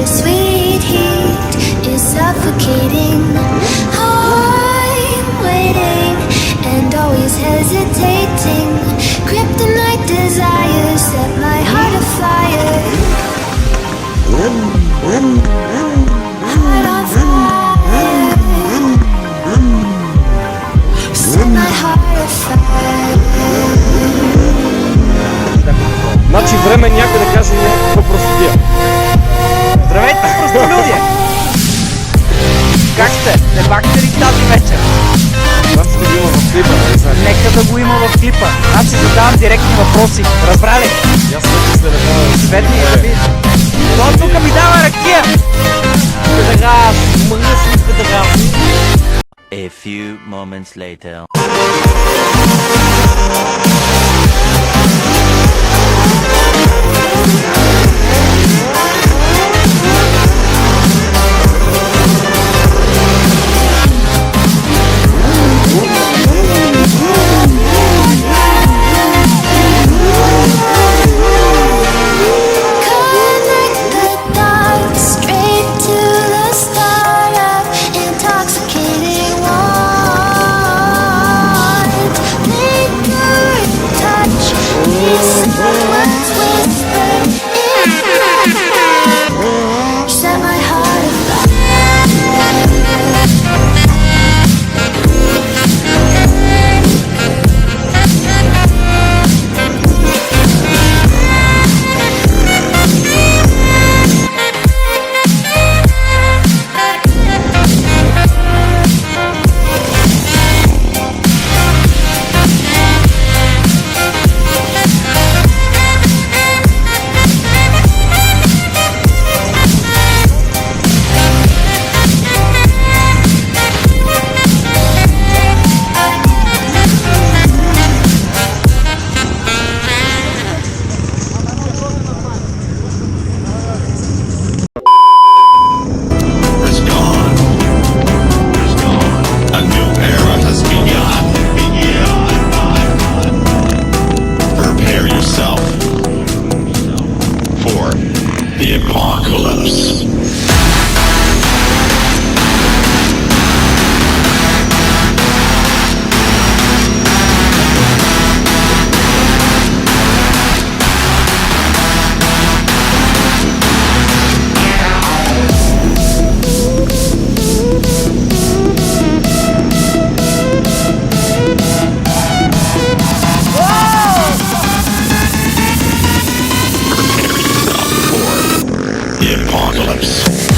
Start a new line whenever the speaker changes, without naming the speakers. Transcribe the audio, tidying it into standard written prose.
Your sweet heat is suffocating. I'm waiting and always hesitating. Kryptonite desires set my heart afire. Heart on fire. Set my heart afire.
Значи време някой да каже някаква простотия.
Здравейте, простолюдие! Как сте? Не бахте ли тази вечер?
Това ще го има в клипа, не знам.
Нека да го има в клипа. Аз си задавам директни въпроси. Разбра ли?
Аз вече с телефона.
Светни, раби. Той тук ми дава ракия! Ведага, мръсни ведага.
A few moments later.
The apocalypse. The apocalypse.